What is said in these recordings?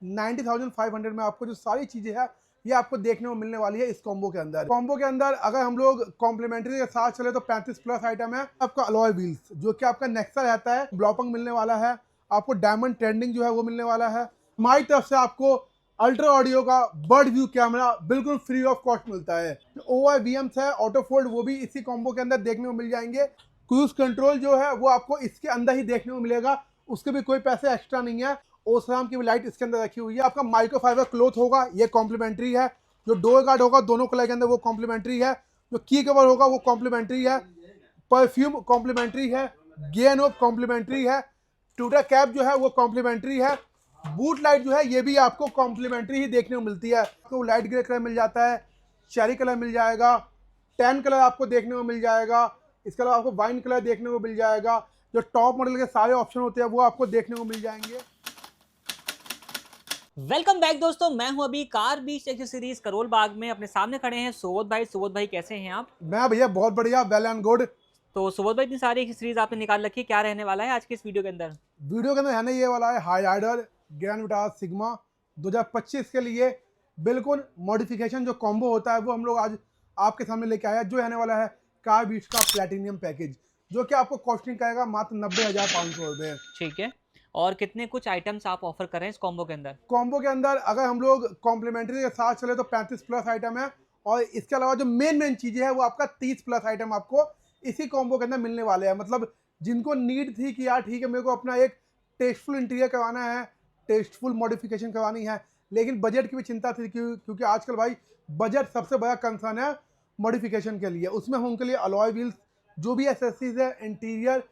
90,500 में आपको जो सारी चीजें हैं ये आपको देखने को मिलने वाली है इस कॉम्बो के अंदर। कॉम्बो के अंदर अगर हम लोग कॉम्प्लीमेंट्री के साथ चले तो 35 प्लस आइटम है। आपका अलॉय व्हील्स जो कि आपका नेक्सा रहता है, ब्लॉपिंग मिलने वाला है आपको, डायमंड ट्रेंडिंग जो है वो मिलने वाला है। हमारी तरफ से आपको अल्ट्रा ऑडियो का बर्ड व्यू कैमरा बिल्कुल फ्री ऑफ कॉस्ट मिलता है। OIVMs है, ऑटो फोल्ड, वो भी इसी कॉम्बो के अंदर देखने को मिल जाएंगे। क्रूज कंट्रोल जो है वो आपको इसके अंदर ही देखने को मिलेगा, उसके भी कोई पैसे एक्स्ट्रा नहीं है। ओसराम की भी लाइट इसके अंदर रखी हुई है। आपका माइक्रोफाइबर क्लोथ होगा, ये कॉम्प्लीमेंट्री है। जो डोर गार्ड होगा दोनों कलर के अंदर वो कॉम्प्लीमेंट्री है। जो की कवर होगा वो कॉम्प्लीमेंट्री है। परफ्यूम कॉम्प्लीमेंट्री है। गेन ऑफ कॉम्प्लीमेंट्री है। टूटा कैप जो है वो कॉम्प्लीमेंट्री है। बूट लाइट जो है ये भी आपको कॉम्प्लीमेंट्री ही देखने को मिलती है। आपको लाइट ग्रे कलर मिल जाता है, चेरी कलर मिल जाएगा, टैन कलर आपको देखने को मिल जाएगा। इसके अलावा आपको वाइन कलर देखने को मिल जाएगा। जो टॉप मॉडल के सारे ऑप्शन होते हैं वो आपको देखने को मिल जाएंगे। वेलकम बैक दोस्तों, मैं हूं अभी कार बीच एक्सेसरीज करोल बाग में। अपने सामने खड़े हैं सोवत भाई। सोवत भाई कैसे हैं आप? मैं भैया बहुत बढ़िया, वेल एंड गुड। तो सोवत भाई इतनी सारी एक्सेसरीज आपने निकाल रखी है, क्या रहने वाला है आज के इस वीडियो के अंदर? वीडियो के अंदर है ना ये वाला है हाई राइडर ग्रैंड विटास सिग्मा 2025 के लिए बिल्कुल मॉडिफिकेशन जो कॉम्बो होता है वो हम लोग आज आपके सामने लेके आए हैं। जो रहने वाला है कार बीच का प्लेटिनियम पैकेज, जो कि आपको कॉस्टिंग करेगा मात्र 90,500 रुपये। ठीक है। और कितने कुछ आइटम्स आप ऑफर कर रहे हैं इस कॉम्बो के अंदर? कॉम्बो के अंदर अगर हम लोग कॉम्प्लीमेंट्री के साथ चले तो 35 प्लस आइटम है। और इसके अलावा जो मेन चीजें है वो आपका 30 प्लस आइटम आपको इसी कॉम्बो के अंदर मिलने वाले हैं। मतलब जिनको नीड थी कि यार ठीक है मेरे को अपना एक टेस्टफुल इंटीरियर करवाना है, टेस्टफुल मॉडिफिकेशन करवानी है, लेकिन बजट की भी चिंता थी क्योंकि आजकल भाई बजट सबसे बड़ा कंसर्न है मॉडिफिकेशन के लिए। उसमें हम उनके लिए अलॉय व्हील्स, जो भी एसेसरीज है, इंटीरियर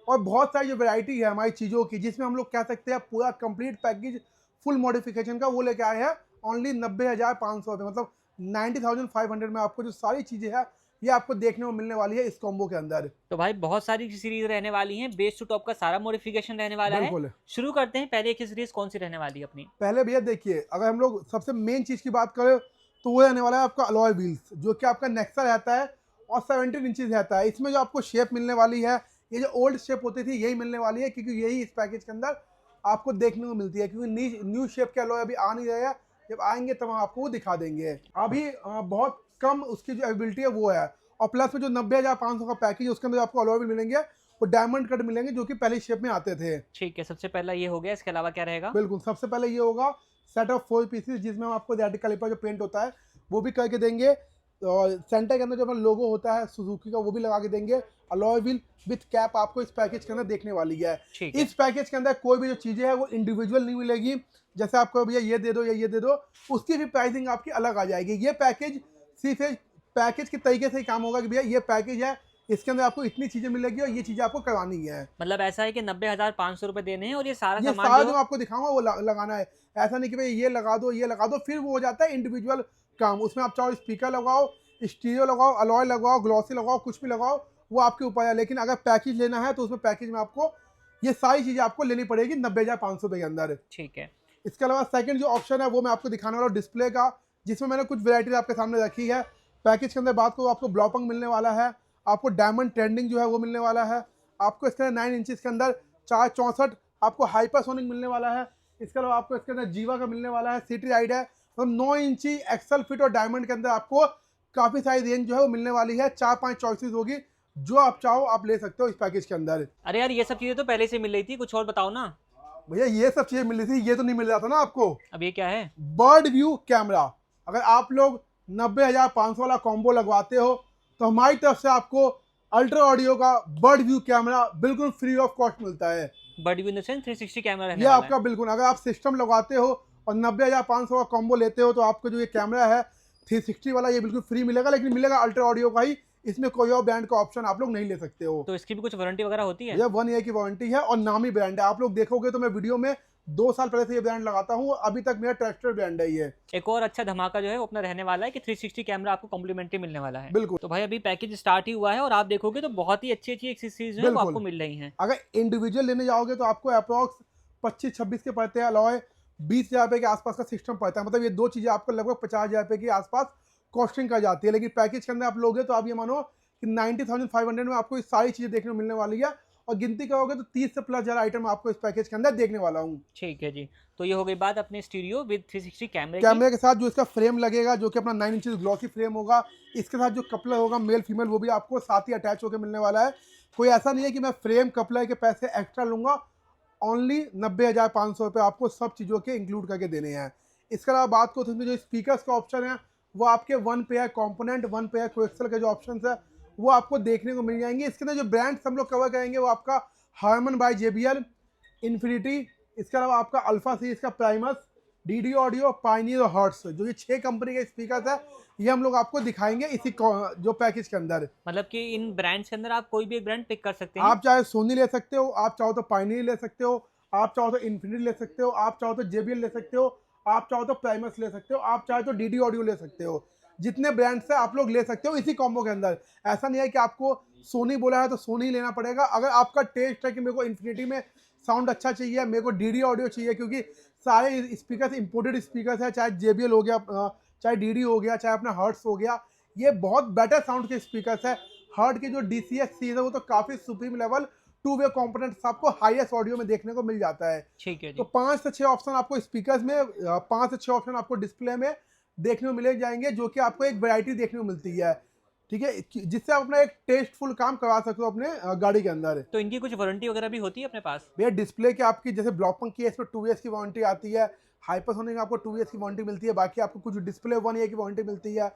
और बहुत सारी जो वैरायटी है हमारी चीज़ों की, जिसमें हम लोग कह सकते हैं पूरा कंप्लीट पैकेज फुल मॉडिफिकेशन का वो लेके आए हैं ओनली 90,500 रुपये। मतलब 90,500 में आपको जो सारी चीज़ें हैं ये आपको देखने को मिलने वाली है इस कॉम्बो के अंदर। तो भाई बहुत सारी सीरीज रहने वाली हैं, बेस टू टॉप का सारा मॉडिफिकेशन रहने वाला है। बिल्कुल। शुरू करते हैं, पहले एक सीरीज कौन सी रहने वाली है अपनी? पहले भैया देखिए, अगर हम लोग सबसे मेन चीज़ की बात करें तो वो रहने वाला है आपका अलॉय व्हील्स, जो कि आपका नेक्सा रहता है और 17 इंचेस रहता है। इसमें जो आपको शेप मिलने वाली है, ये जो ओल्ड शेप होती थी यही मिलने वाली है, क्योंकि यही इस पैकेज के अंदर आपको देखने को मिलती है। क्योंकि न्यू शेप के अलॉय अभी आ नहीं रहे हैं, जब आएंगे तब हम आपको वो दिखा देंगे। अभी बहुत कम उसकी जो अवेलेबिलिटी है वो है। और प्लस में जो 90,500 का पैकेज है उसके अंदर आपको अलॉय व्हील मिलेंगे, वो डायमंड कट मिलेंगे जो कि पहले शेप में आते थे। ठीक है, सबसे पहला ये हो गया। इसके अलावा क्या रहेगा? बिल्कुल, सबसे पहले ये होगा सेट ऑफ 4 पीसेस, जिसमें हम आपको रेड कैलिपर जो पेंट होता है वो भी करके देंगे। और सेंटर के अंदर जो अपना लोगो होता है सुजुकी का वो भी लगा के देंगे। अलॉय व्हील विथ कैप आपको इस पैकेज के अंदर देखने वाली है। इस पैकेज के अंदर कोई भी जो चीज़ें है वो इंडिविजुअल नहीं मिलेगी। जैसे आपको भैया ये दे दो या ये दे दो, उसकी भी प्राइसिंग आपकी अलग आ जाएगी। ये पैकेज सिर्फ एक पैकेज के तरीके से ही काम होगा कि भैया ये पैकेज है, इसके अंदर आपको इतनी चीजें मिलेगी और ये चीजें आपको करवानी है। मतलब ऐसा है कि 90,500 रुपए देने हैं और ये सारा सामान जो आपको दिखाऊंगा वो लगाना है। ऐसा नहीं कि भाई ये लगा दो ये लगा दो, फिर वो हो जाता है इंडिविजुअल काम। उसमें आप चाहो स्पीकर लगाओ, स्टीरियो लगाओ, अलॉय लगाओ, ग्लॉसी लगाओ, कुछ भी लगाओ, वो आपके ऊपर है। लेकिन अगर पैकेज लेना है तो उसमें पैकेज में आपको ये सारी चीजें आपको लेनी पड़ेगी 90,500 रुपये के अंदर। ठीक है। इसके अलावा सेकंड जो ऑप्शन है वो मैं आपको दिखाने वाला हूँ डिस्प्ले का, जिसमें मैंने कुछ वेराइटीज आपके सामने रखी है। पैकेज के अंदर बात करो, आपको ब्लॉपिंग मिलने वाला है, आपको डायमंड ट्रेंडिंग जो है वो मिलने वाला है, आपको इसके अंदर 9 इंचेस के अंदर 464 आपको हाइपरसोनिक मिलने वाला है। इसके अलावा आपको इसके अंदर जीवा का मिलने वाला है, सिटी राइड है। मतलब 9 इंची एक्सल फिट और डायमंड के अंदर आपको काफ़ी सारी रेंज जो है वो मिलने वाली है। 4-5 चॉइसेस होगी, जो आप चाहो आप ले सकते हो इस पैकेज के अंदर। अरे यार, ये सब चीजें तो पहले से मिल रही थी, कुछ और बताओ ना। भैया ये सब चीज़ें मिल रही थी, ये तो नहीं मिल रहा था ना आपको। अब ये क्या है? Bird view camera. अगर आप लोग 90,500 वाला कॉम्बो लगवाते हो तो हमारी तरफ से आपको अल्ट्रा ऑडियो का बर्ड व्यू कैमरा बिल्कुल फ्री ऑफ कॉस्ट मिलता है। Bird view in the sense 360 camera रहने ये वाला आपका बिल्कुल, अगर आप सिस्टम लगवाते हो और 90,500 का कॉम्बो लेते हो तो आपको जो ये कैमरा है 360 वाला ये बिल्कुल फ्री मिलेगा, लेकिन मिलेगा अल्ट्रा ऑडियो का ही। इसमें कोई और ब्रांड का ऑप्शन आप लोग नहीं ले सकते हो। तो इसकी भी कुछ वारंटी वगैरह होती है? ये 1 ईयर की वारंटी है और नामी ब्रांड है। आप लोग देखोगे तो मैं वीडियो में 2 साल पहले से ये ब्रांड लगाता हूँ, अभी तक मेरा ट्रस्टेड ब्रांड है ये। एक और अच्छा धमाका जो है वो अपना रहने वाला है कि 360 कैमरा आपको कॉम्प्लीमेंट्री मिलने वाला है। बिल्कुल। तो भाई अभी पैकेज स्टार्ट ही हुआ है और आप देखोगे तो बहुत ही अच्छी अच्छी एक्सेसरीज जो है वो आपको मिल रही हैं। अगर इंडिविजुअल लेने जाओगे तो आपको अप्रॉक्स 25-26 के पड़ते हैं अलॉय, 20,000 रुपये के आसपास का सिस्टम पड़ता है। मतलब ये दो चीज़ें आपको लगभग 50,000 रुपये के आसपास कॉस्टिंग कर जाती है। लेकिन पैकेज के अंदर आप लोगे तो आप ये मानो कि 90,500 में आपको ये सारी चीज़ें देखने को मिलने वाली है और गिनती करोगे तो 30 से प्लस ज़्यादा आइटम आपको इस पैकेज के अंदर देखने वाला हूँ। ठीक है जी। तो ये हो गई बात अपने स्टीरियो विद 360 कैमरे की। कैमरे के साथ जो इसका फ्रेम लगेगा, जो कि अपना 9 इंचेस ग्लॉसी फ्रेम होगा, इसके साथ जो कपलर होगा मेल फीमेल वो भी आपको साथ ही अटैच होकर मिलने वाला है। कोई ऐसा नहीं है कि मैं फ्रेम कपलर के पैसे एक्स्ट्रा लूँगा, ओनली 90,500 रुपये आपको सब चीज़ों के इंक्लूड करके देने हैं। इसके अलावा बात करो तो इसमें जो स्पीकर्स का ऑप्शन है वो आपके one pair component, one pair coaxial के जो ऑप्शन है वो आपको देखने को मिल जाएंगे। इसके अंदर जो ब्रांड्स हम लोग कवर करेंगे वो आपका हारमन बाय JBL, इन्फिनिटी, इसके अलावा आपका अल्फा सीरीज का प्राइमस, DD ऑडियो, पायनियर और हर्ट्स, जो ये 6 कंपनी के स्पीकर्स है ये हम लोग आपको दिखाएंगे इसी जो पैकेज के अंदर। मतलब कि इन ब्रांड्स के अंदर आप कोई भी एक ब्रांड पिक कर सकते हैं। आप चाहे सोनी ले सकते हो, आप चाहो तो पायनियर ले सकते हो, आप चाहो तो इन्फिनिटी ले सकते हो, आप चाहो तो JBL ले सकते हो, आप चाहो तो प्राइमस ले सकते हो, आप चाहे तो DD ऑडियो ले सकते हो। जितने ब्रांड्स है आप लोग ले सकते हो इसी कॉम्बो के अंदर। ऐसा नहीं है कि आपको सोनी बोला है तो सोनी लेना पड़ेगा। अगर आपका टेस्ट है कि मेरे को इन्फिनिटी में साउंड अच्छा चाहिए, मेरे को DD ऑडियो चाहिए, क्योंकि सारे स्पीकर इंपोर्टेड स्पीकर है, चाहे JBL हो गया, चाहे DD हो गया, चाहे अपना हर्ट्स हो गया, ये बहुत बेटर साउंड के स्पीकर्स है। हर्ट की जो DCS सीरीज है वो तो काफ़ी सुप्रीम लेवल 2 वे कॉम्पोनेंट्स आपको हाईएस्ट ऑडियो में देखने को मिल जाता है। ठीक है जी। तो 5 से 6 ऑप्शन आपको स्पीकर्स में, 5 से 6 ऑप्शन आपको डिस्प्ले में देखने को मिले जाएंगे, जो कि आपको एक वैरायटी देखने को मिलती है। ठीक है, जिससे आप अपना एक टेस्टफुल काम करवा सकते हो अपने गाड़ी के अंदर। तो इनकी कुछ वारंटी वगैरह भी होती है अपने पास? भैया डिस्प्ले की आपकी जैसे ब्लॉकपंक की है इसमें 2 ईयर्स की वारंटी आती है, हाइपरसोनिक आपको 2 ईयर्स की वारंटी मिलती है, बाकी आपको कुछ डिस्प्ले 1 ईयर की वारंटी मिलती है।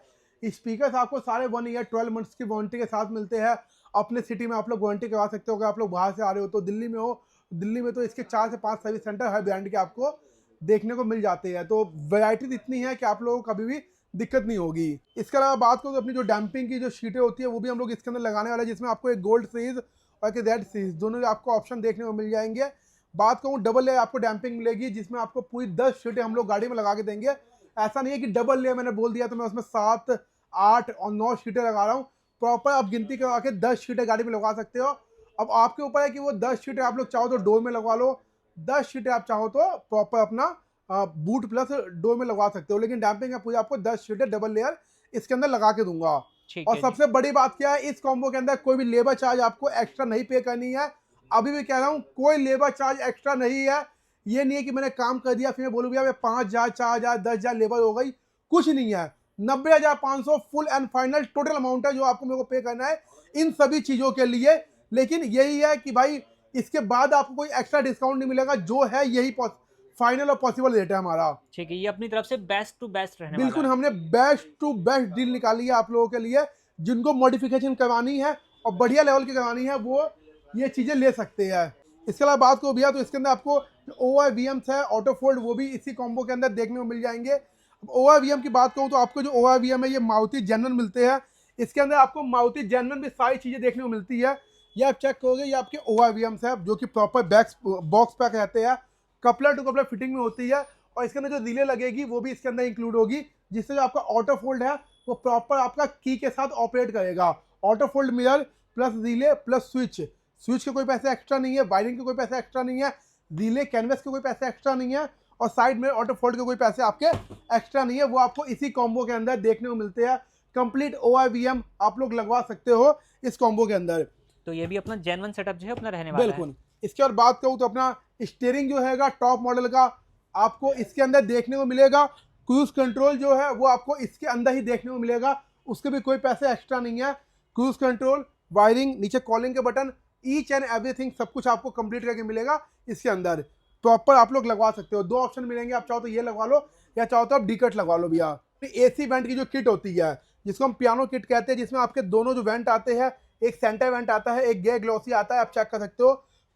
स्पीकर्स आपको सारे 1 ईयर 12 मंथ्स की वारंटी के साथ मिलते हैं। अपने सिटी में आप लोग वारंटी करवा सकते हो। अगर आप लोग बाहर से आ रहे हो तो दिल्ली में हो, दिल्ली में तो इसके 4 से 5 सर्विस सेंटर हर ब्रांड के आपको देखने को मिल जाते हैं। तो वैरायटी इतनी है कि आप लोगों को कभी भी दिक्कत नहीं होगी। इसके अलावा बात करो तो अपनी जो डैम्पिंग की जो शीटें होती है वो भी हम लोग इसके अंदर लगाने वाले हैं, जिसमें आपको एक गोल्ड सीरीज और एक रेड सीरीज दोनों आपको ऑप्शन देखने को मिल जाएंगे। बात कहूँ डबल लेयर आपको डैम्पिंग मिलेगी, जिसमें आपको पूरी 10 शीटें हम लोग गाड़ी में लगा के देंगे। ऐसा नहीं है कि डबल लेयर मैंने बोल दिया तो मैं उसमें 7, 8 और 9 शीटें लगा रहा हूँ। प्रॉपर आप गिनती करवा के 10 शीटें गाड़ी में लगा सकते हो। अब आपके ऊपर है कि वो 10 शीटें आप लोग चाहो तो डोर में लगवा लो, 10 शीटें आप चाहो तो प्रॉपर अपना बूट प्लस डोर में लगवा सकते हो। लेकिन डैम्पिंग है पूरी आपको 10 शीटें डबल लेयर इसके अंदर लगा के दूंगा। और सबसे बड़ी बात क्या है, इस कॉम्बो के अंदर कोई भी लेबर चार्ज आपको एक्स्ट्रा नहीं पे करनी है। अभी भी कह रहा हूँ कोई लेबर चार्ज एक्स्ट्रा नहीं है। ये नहीं है कि मैंने काम कर दिया फिर मैं बोलूँ भैया 5,000, 4,000, 10,000 लेबर हो गई, कुछ नहीं है। 90,500 full and final total amount है जो आपको मेरे को पे करना है इन सभी चीज़ों के लिए। लेकिन यही है कि भाई इसके बाद आपको कोई एक्स्ट्रा डिस्काउंट नहीं मिलेगा, जो है यही फाइनल और पॉसिबल रेट है हमारा। ठीक है, ये अपनी तरफ से बेस्ट टू बेस्ट रहने वाला है। बिल्कुल, हमने बेस्ट टू बेस्ट डील निकाली है आप लोगों के लिए। जिनको मॉडिफिकेशन करवानी है और बढ़िया लेवल की करवानी है वो ये चीज़ें ले सकते हैं। इसके अलावा बात को भैया तो इसके अंदर आपको ORVMs है ऑटो फोल्ड, वो भी इसी कॉम्बो के अंदर देखने को मिल जाएंगे। ORVM की बात करूँ तो आपको जो ORVM है ये मारुति जेन्युइन मिलते हैं। इसके अंदर आपको मारुति जेन्युइन भी सारी चीज़ें देखने को मिलती है। ये आप चेक करोगे, ये आपके ORVMs है जो कि प्रॉपर बॉक्स पैक रहते हैं, कपलर टू कपलर फिटिंग में होती है। और इसके अंदर जो रिले लगेगी वो भी इसके अंदर इंक्लूड होगी, जिससे जो आपका ऑटो फोल्ड है वो प्रॉपर आपका की के साथ ऑपरेट करेगा। Auto fold mirror plus relay plus switch, switch के कोई पैसे एक्स्ट्रा नहीं है, वायरिंग के कोई पैसे एक्स्ट्रा नहीं है, रिले कैनवस के कोई पैसे एक्स्ट्रा नहीं है, और साइड में ऑटो फोल्ड के कोई पैसे आपके एक्स्ट्रा नहीं है। वो आपको इसी कॉम्बो के अंदर देखने को मिलते हैं। कंप्लीट ORVM आप लोग लगवा सकते हो इस कॉम्बो के अंदर। तो ये भी अपना जेन्युइन सेटअप जो है अपना रहने वाला है। बिल्कुल। इसके और बात करूँ तो अपना स्टीयरिंग जो है टॉप मॉडल का आपको इसके अंदर देखने को मिलेगा। क्रूज कंट्रोल जो है वो आपको इसके अंदर ही देखने को मिलेगा, उसके भी कोई पैसे एक्स्ट्रा नहीं है। क्रूज कंट्रोल, वायरिंग, नीचे कॉलिंग के बटन, ईच एंड एवरीथिंग सब कुछ आपको कंप्लीट करके मिलेगा इसके अंदर। प्रॉपर आप लोग लगवा सकते हो। 2 ऑप्शन मिलेंगे, आप चाहो तो ये लगवा लो या चाहो तो आप डी-कट लगवा लो भैया। AC वेंट की जो किट होती है जिसको हम पियानो किट कहते हैं, जिसमें आपके दोनों जो वेंट आते हैं, एक सेंटर वेंट आता है, एक गे ग्लॉसी आता है, आप चेक कर सकते हो।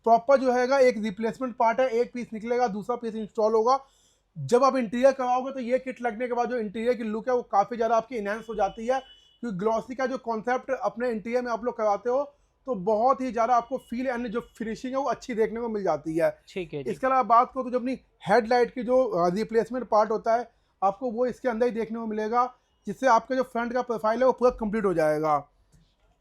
प्रॉपर जो है एक रिप्लेसमेंट पार्ट है, एक पीस निकलेगा, दूसरा पीस इंस्टॉल होगा। जब आप इंटीरियर करवाओगे तो ये किट लगने के बाद जो इंटीरियर की लुक है वो काफ़ी ज़्यादा आपकी इनहेंस हो जाती है, क्योंकि ग्लॉसी का जो कॉन्सेप्ट अपने इंटीरियर में आप लोग करवाते हो तो बहुत ही ज़्यादा आपको फील एंड जो फिनिशिंग है वो अच्छी देखने को मिल जाती है। ठीक है। इसके अलावा बात करो तो जो अपनी हेडलाइट की जो रिप्लेसमेंट पार्ट होता है आपको वो इसके अंदर ही देखने को मिलेगा, जिससे आपका जो फ्रंट का प्रोफाइल है वो पूरा कंप्लीट हो जाएगा।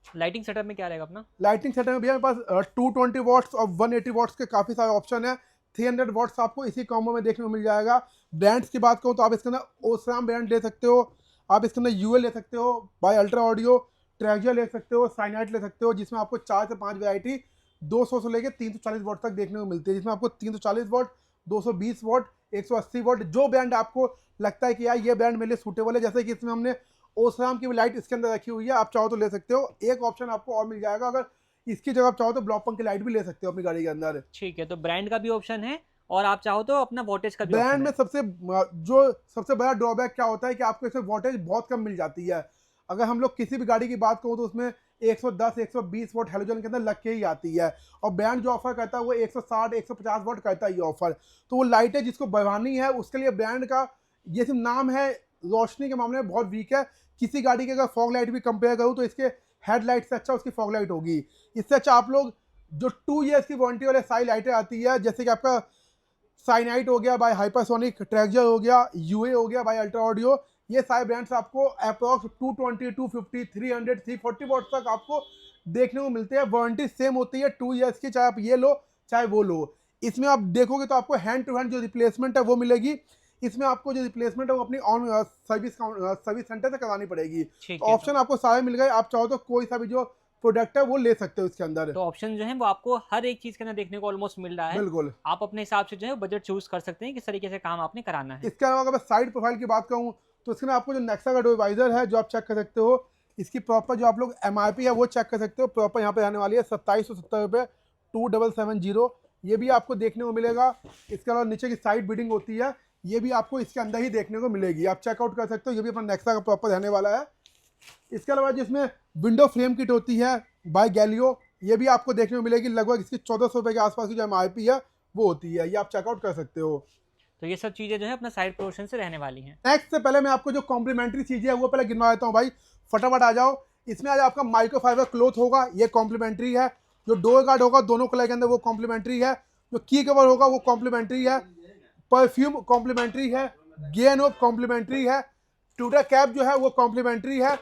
लाइटिंग सेटअप में क्या रहेगा अपना? लाइटिंग सेटअप में भैया मेरे पास 220 वॉट्स और 180 वॉट्स के काफ़ी सारे ऑप्शन है। 300 वॉट्स आपको इसी कॉम्बो में देखने को मिल जाएगा। ब्रांड्स की बात करूँ तो आप इसके अंदर ओसराम ब्रांड ले सकते हो, आप इसके अंदर UL ले सकते हो, बाय अल्ट्रा ऑडियो, ट्रेजर ले सकते हो, साइनाइट ले सकते हो, जिसमें आपको 4 से 5 वैरायटी 200 से लेकर 340 वॉट तक देखने को मिलती है, जिसमें आपको 340 वॉट, 220 वॉट, 180 वॉट, जो ब्रांड आपको लगता है कि यार ये ब्रांड मेरे लिए सूटेबल है। जैसे कि इसमें हमने ओसराम की भी लाइट इसके अंदर रखी हुई है, आप चाहो तो ले सकते हो। एक ऑप्शन आपको और मिल जाएगा, अगर इसकी जगह आप चाहो तो ब्लॉपंग की लाइट भी ले सकते हो अपनी गाड़ी के अंदर। ठीक है, तो ब्रांड का भी ऑप्शन है और आप चाहो तो अपना वोल्टेज का भी ब्रांड ऑप्शन में है। जो सबसे बड़ा ड्रॉबैक क्या होता है कि आपको इसमें वोल्टेज बहुत कम मिल जाती है। अगर हम लोग किसी भी गाड़ी की बात करूँ तो उसमें 110 120 वोट हेलोजन के अंदर लग के ही आती है, और ब्रांड जो ऑफर करता है वो 160 150 वोट करता है ये ऑफर। तो वो लाइटें जिसको बढ़वानी है उसके लिए ब्रांड का ये सिर्फ नाम है, रोशनी के मामले में बहुत वीक है। किसी गाड़ी के अगर फॉग लाइट भी कंपेयर करूँ तो इसके हेडलाइट से अच्छा उसकी फॉग लाइट होगी। इससे अच्छा आप लोग जो 2 ईयर्स की वारंटी वाले सारी लाइटें आती है, जैसे कि आपका साइनाइट हो गया बाय हाइपरसोनिक, ट्रैक्जर हो गया, यूए हो गया बाय अल्ट्रा ऑडियो, ये सारे ब्रांड्स आपको अप्रॉक्स 220 250 300 340 वॉट तक आपको देखने को मिलते हैं। वारंटी सेम होती है 2 ईयर्स की, चाहे आप ये लो चाहे वो लो। इसमें आप देखोगे तो आपको हैंड टू हैंड जो रिप्लेसमेंट है वो मिलेगी। इसमें आपको जो रिप्लेसमेंट है वो अपनी ऑन सर्विस सेंटर से करानी पड़ेगी। ठीक तो है, ऑप्शन आपको सारे मिल गए, आप चाहो तो कोई सा भी जो प्रोडक्ट है वो ले सकते हो इसके अंदर। तो ऑप्शन जो है वो आपको हर एक चीज के अंदर देखने को ऑलमोस्ट मिल रहा है। बिल्कुल। आप अपने हिसाब से जो है बजट चूज कर सकते हैं किस तरीके से काम आपने कराना है। इसके अलावा अगर मैं साइड प्रोफाइल की बात करूँ तो इसमें आपको जो नेक्सा का डिवाइजर है जो आप चेक कर सकते हो, इसकी प्रॉपर जो आप लोग MRP है वो चेक कर सकते हो। प्रॉपर यहाँ पे रहने वाली है 2770 रुपये 2770, ये भी आपको देखने को मिलेगा। इसके अलावा नीचे की साइड बीडिंग होती है, ये भी आपको इसके अंदर ही देखने को मिलेगी, आप चेकआउट कर सकते हो। ये भी अपना नेक्सा का प्रॉपर रहने वाला है। इसके अलावा जिसमें विंडो फ्रेम किट होती है बाय गैलियो, ये भी आपको देखने को मिलेगी। लगभग इसकी 1400 रुपये के आसपास की जो MRP है वो होती है, ये आप चेकआउट कर सकते हो। तो ये सब चीजें जो है अपना साइड पोर्शन से रहने वाली हैं। नेक्स्ट से पहले मैं आपको जो कॉम्प्लीमेंट्री चीजें है वो पहले गिनवा देता हूँ भाई, फटाफट आ जाओ। इसमें आज आपका माइक्रोफाइबर क्लोथ होगा, ये कॉम्प्लीमेंट्री है। जो डोर गार्ड होगा दोनों कलर के अंदर वो कॉम्प्लीमेंट्री है। जो की कवर होगा वो कॉम्प्लीमेंट्री है। परफ्यूम कॉम्प्लीमेंट्री है। गेन ऑफ कॉम्प्लीमेंट्री है। ट्यूटर कैप जो है वो कॉम्प्लीमेंट्री है।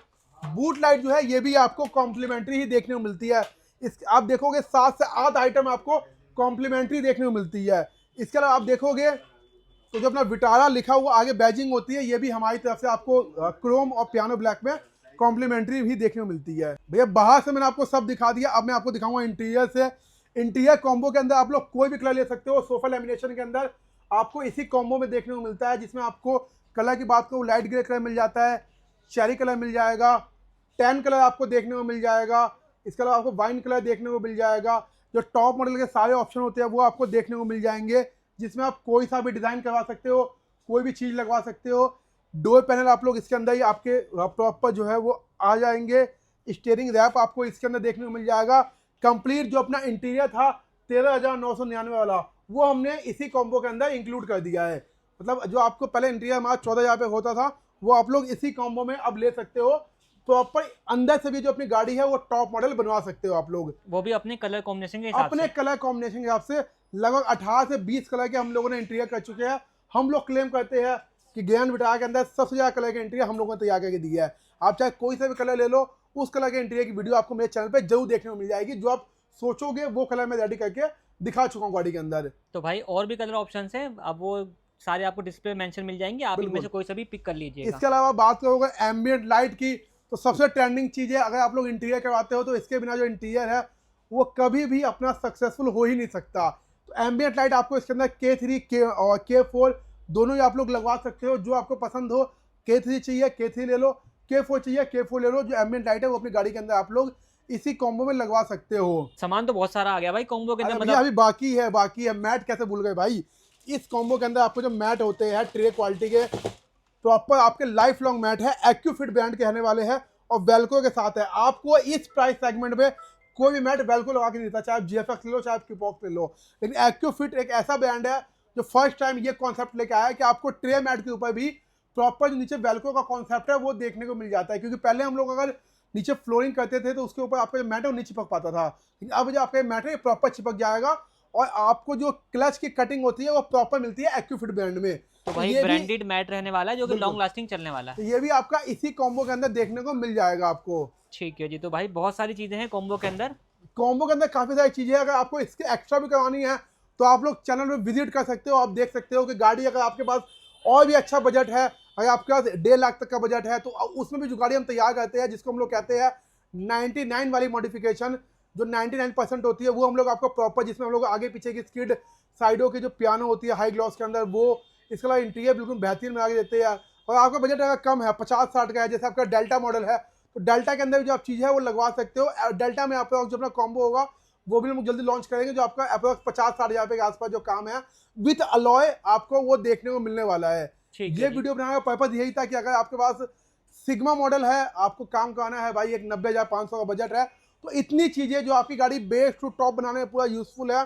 बूट लाइट जो है ये भी आपको कॉम्प्लीमेंट्री ही देखने को मिलती है। इस आप देखोगे 7 से 8 आइटम आपको कॉम्प्लीमेंट्री देखने को मिलती है। इसके अलावा आप देखोगे तो जो अपना विटारा लिखा हुआ आगे बैजिंग होती है, ये भी हमारी तरफ से आपको क्रोम और पियानो ब्लैक में कॉम्प्लीमेंट्री भी देखने को मिलती है। भैया बाहर से मैंने आपको सब दिखा दिया, अब मैं आपको दिखाऊंगा इंटीरियर से। इंटीरियर कॉम्बो के अंदर आप लोग कोई भी कलर ले सकते हो। सोफा लेमिनेशन के अंदर आपको इसी कॉम्बो में देखने को मिलता है, जिसमें आपको कलर की बात करूँ लाइट ग्रे कलर मिल जाता है, चेरी कलर मिल जाएगा, टैन कलर आपको देखने को मिल जाएगा। इसके अलावा आपको वाइन कलर देखने को मिल जाएगा। जो टॉप मॉडल के सारे ऑप्शन होते हैं वो आपको देखने को मिल जाएंगे, जिसमें आप कोई सा भी डिज़ाइन करवा सकते हो, कोई भी चीज़ लगवा सकते हो। डोर पैनल आप लोग इसके अंदर ही आपके प्रॉपर जो है वो आ जाएंगे। स्टीयरिंग रैप आपको इसके अंदर देखने को मिल जाएगा। कंप्लीट जो अपना इंटीरियर था 13,999 वाला वो हमने इसी कॉम्बो के अंदर इंक्लूड कर दिया है। मतलब जो आपको पहले इंटीरियर हमारा 14,000 पे होता था वो आप लोग इसी कॉम्बो में अब ले सकते हो। प्रॉपर अंदर से भी जो अपनी गाड़ी है वो टॉप मॉडल बनवा सकते हो आप लोग, वो भी अपने कलर कॉम्बिनेशन के हिसाब अपने कलर कॉम्बिनेशन के हिसाब से। लगभग 18 से 20 कलर के हम लोगों ने इंटीरियर कर चुके हैं। हम लोग क्लेम करते हैं कि ग्रैंड विटारा के अंदर सबसे ज़्यादा कलर के इंटीरियर हम लोगों ने तैयार करके दिया है। आप चाहे कोई सा भी कलर ले लो, उस कलर के इंटीरियर की वीडियो आपको मेरे चैनल पे जरूर देखने को मिल जाएगी। जो आप सोचोगे वो कलर मैं रेडी करके दिखा चुका हूँ गाड़ी के अंदर। तो भाई और भी कलर ऑप्शन है, अब वो सारे आपको डिस्प्ले मेंशन मिल जाएंगे, आप इनमें से कोई सा भी पिक कर लीजिएगा। इसके अलावा बात करोगे एम्बियंट लाइट की, तो सबसे ट्रेंडिंग चीज़ है। अगर आप लोग इंटीरियर करवाते हो तो इसके बिना जो इंटीरियर है वो कभी भी अपना सक्सेसफुल हो ही नहीं सकता। तो एम्बियंट लाइट आपको इसके अंदर K3 और K4 दोनों ही आप लोग लगवा सकते हो। जो आपको पसंद हो, K3 चाहिए K3 ले लो, K4 चाहिए K4 ले लो। जो एम्बियंट लाइट है वो अपनी गाड़ी के अंदर आप लोग इसी कॉम्बो में लगवा सकते हो। सामान तो बहुत सारा आ गया भाई कॉम्बो के अंदर। मतलब अभी बाकी है मैट कैसे भूल गए भाई। इस कॉम्बो के अंदर आपको जो मैट होते हैं ट्रे क्वालिटी के प्रॉपर आपके लाइफ लॉन्ग मैट है, एक्यूफिट ब्रांड के रहने वाले हैं और वेल्को के साथ है। आपको इस प्राइस सेगमेंट में कोई भी मैट वेल्को लगा के नहीं देता, चाहे आप GFX ले लो चाहे आप क्यूपॉक्स ले लो। लेकिन एक्यूफिट एक ऐसा ब्रांड है जो फर्स्ट टाइम ये कॉन्सेप्ट लेके आया है कि आपको ट्रे मैट के ऊपर भी प्रॉपर जो नीचे वेल्को का कॉन्सेप्ट है वो देखने को मिल जाता है। क्योंकि पहले हम लोग अगर नीचे फ्लोरिंग करते थे तो उसके ऊपर आपका जो मैट है वो नहीं चिपक पाता था, लेकिन अब जो आपका मैट है प्रॉपर चिपक जाएगा और आपको जो क्लच की कटिंग होती है वो प्रॉपर मिलती है एक्यूफिट ब्रांड में। तो भाई ब्रांडेड मैट रहने वाला है जो कि लॉन्ग लास्टिंग चलने वाला है। तो ये भी आपका इसी कॉम्बो के अंदर देखने को मिल जाएगा आपको। ठीक है जी, तो भाई बहुत सारी चीजें हैं कॉम्बो के अंदर। कॉम्बो के अंदर काफी सारी चीजें हैं। अगर आपको इसके एक्स्ट्रा भी करवानी है तो आप लोग चैनल में विजिट कर सकते हो। आप देख सकते हो कि गाड़ी अगर आपके पास और भी अच्छा बजट है, अगर आपके पास 1.5 लाख तक का बजट है, तो उसमें भी जो गाड़ी हम तैयार करते हैं जिसको हम लोग कहते हैं 99 वाली मॉडिफिकेशन, जो 99% होती है वो हम लोग आपको प्रॉपर, जिसमें हम लोग आगे पीछे की स्किड, साइडों की जो पियानो होती है हाई ग्लॉस के अंदर, वो इसके अलावा इंटीरियर बिल्कुल बेहतरीन बना के देते हैं। और आपका बजट अगर कम है 50-60 का है, जैसे आपका डेल्टा मॉडल है, तो डेल्टा के अंदर जो आप चीज़ है वो लगवा सकते हो। डेल्टा में आपका जो अपना कॉम्बो होगा वो भी हम जल्दी लॉन्च करेंगे, जो आपका अप्रोक्स 50-60 हज़ार रुपये के आसपास जो काम है विथ अलॉय आपको वो देखने को मिलने वाला है। ठीक ये है जी। वीडियो बनाने का पर्पज यही था कि अगर आपके पास सिग्मा मॉडल है, आपको काम कराना है भाई, एक 90,500 का बजट है, तो इतनी चीज़ें जो आपकी गाड़ी बेस टू टॉप बनाने में पूरा यूजफुल है,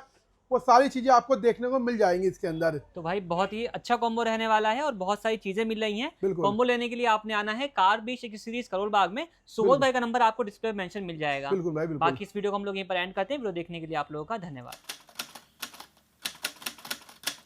वो सारी चीज़ें आपको देखने को मिल जाएंगी इसके अंदर। तो भाई बहुत ही अच्छा कॉम्बो रहने वाला है और बहुत सारी चीजें मिल रही हैं। बिल्कुल कॉम्बो लेने के लिए आपने आना है कार बीच एक्सेसरीज करोल बाग में। सुबोध भाई का नंबर आपको डिस्प्ले में मेंशन मिल जाएगा। बिल्कुल भाई बिल्कुल। बाकी इस वीडियो को हम लोग यहीं पर एंड करते हैं। वीडियो देखने के लिए आप लोगों का धन्यवाद।